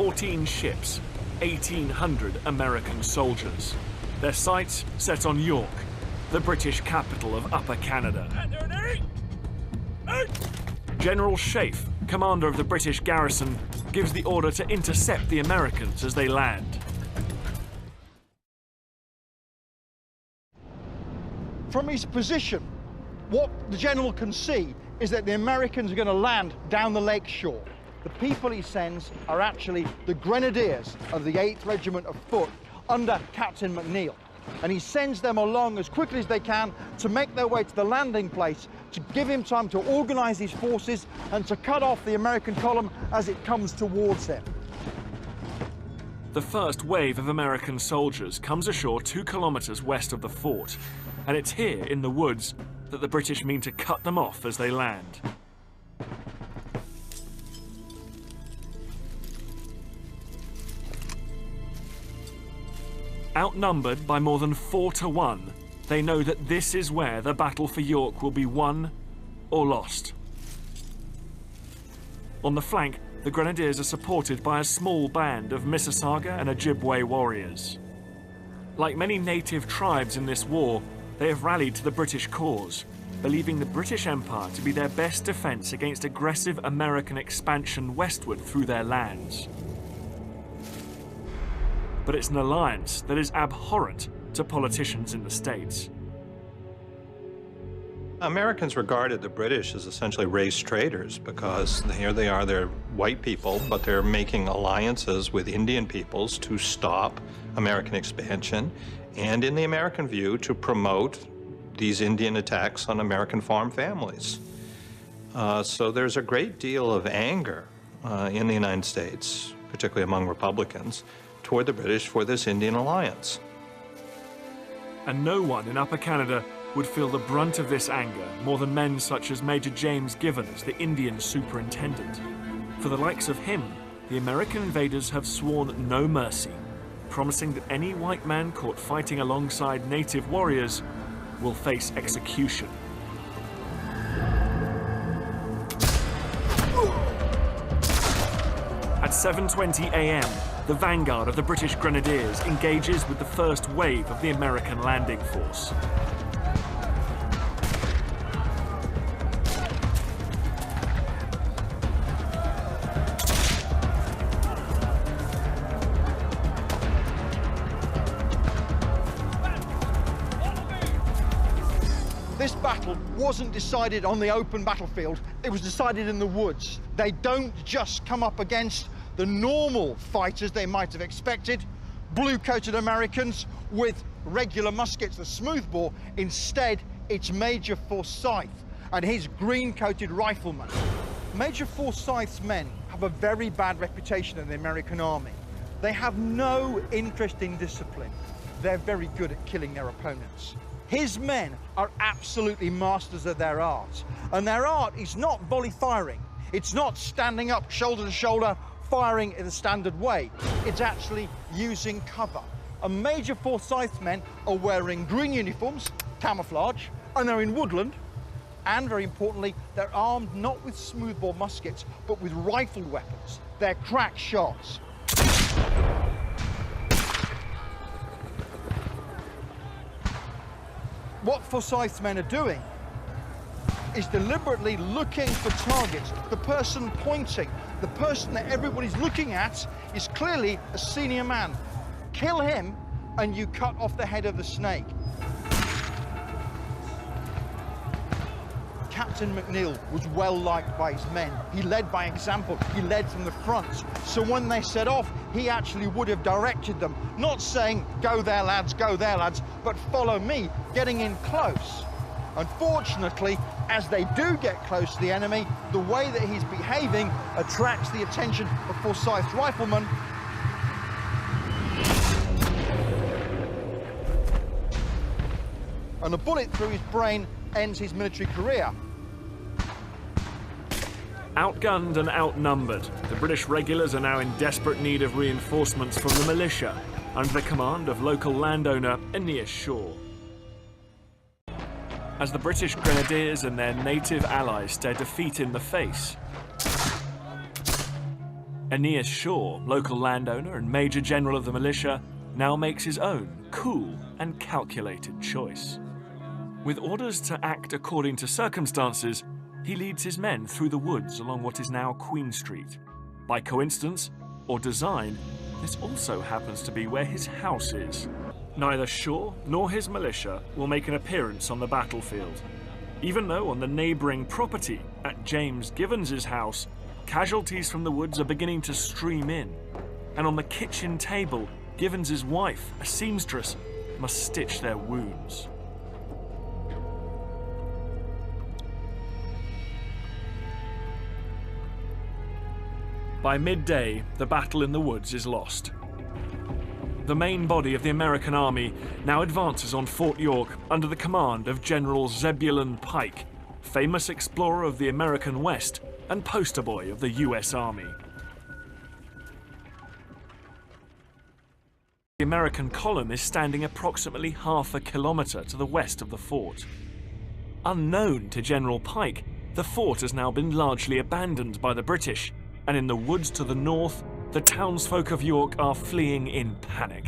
14 ships, 1,800 American soldiers. Their sights set on York, the British capital of Upper Canada. General Sheaffe, commander of the British garrison, gives the order to intercept the Americans as they land. From his position, what the general can see is that the Americans are going to land down the lake shore. The people he sends are actually the grenadiers of the 8th Regiment of Foot under Captain McNeill. And he sends them along as quickly as they can to make their way to the landing place, to give him time to organize his forces and to cut off the American column as it comes towards him. The first wave of American soldiers comes ashore 2 kilometers west of the fort, and it's here in the woods that the British mean to cut them off as they land. Outnumbered by more than 4 to 1, they know that this is where the battle for York will be won or lost. On the flank, the Grenadiers are supported by a small band of Mississauga and Ojibwe warriors. Like many native tribes in this war, they have rallied to the British cause, believing the British Empire to be their best defense against aggressive American expansion westward through their lands. But it's an alliance that is abhorrent to politicians in the States. Americans regarded the British as essentially race traitors because here they are, they're white people, but they're making alliances with Indian peoples to stop American expansion and, in the American view, to promote these Indian attacks on American farm families. So there's a great deal of anger in the United States, particularly among Republicans, toward the British for this Indian alliance. And no one in Upper Canada would feel the brunt of this anger more than men such as Major James Givens, the Indian superintendent. For the likes of him, the American invaders have sworn no mercy, promising that any white man caught fighting alongside native warriors will face execution. At 7:20 a.m., the vanguard of the British Grenadiers engages with the first wave of the American landing force. This battle wasn't decided on the open battlefield, it was decided in the woods. They don't just come up against the normal fighters they might have expected, blue-coated Americans with regular muskets, the smoothbore. Instead, it's Major Forsyth and his green-coated riflemen. Major Forsyth's men have a very bad reputation in the American army. They have no interest in discipline. They're very good at killing their opponents. His men are absolutely masters of their art, and their art is not volley firing. It's not standing up shoulder to shoulder, firing in the standard way. It's actually using cover. And Major Forsyth's men are wearing green uniforms, camouflage, and they're in woodland. And very importantly, they're armed not with smoothbore muskets, but with rifled weapons. They're crack shots. What Forsyth's men are doing is deliberately looking for targets. The person pointing, the person that everybody's looking at is clearly a senior man. Kill him and you cut off the head of the snake. Captain McNeill was well liked by his men. He led by example, he led from the front. So when they set off, he actually would have directed them, not saying, go there lads, but follow me, getting in close. Unfortunately, as they do get close to the enemy, the way that he's behaving attracts the attention of Forsyth's riflemen. And a bullet through his brain ends his military career. Outgunned and outnumbered, the British regulars are now in desperate need of reinforcements from the militia, under the command of local landowner Aeneas Shaw. As the British Grenadiers and their native allies stare defeat in the face, Aeneas Shaw, local landowner and Major General of the militia, now makes his own cool and calculated choice. With orders to act according to circumstances, he leads his men through the woods along what is now Queen Street. By coincidence or design, this also happens to be where his house is. Neither Shaw nor his militia will make an appearance on the battlefield, even though on the neighbouring property at James Givens's house, casualties from the woods are beginning to stream in, and on the kitchen table, Givens's wife, a seamstress, must stitch their wounds. By midday, the battle in the woods is lost. The main body of the American army now advances on Fort York under the command of General Zebulon Pike, famous explorer of the American West and poster boy of the US Army. The American column is standing approximately half a kilometre to the west of the fort. Unknown to General Pike, the fort has now been largely abandoned by the British, and in the woods to the north, the townsfolk of York are fleeing in panic.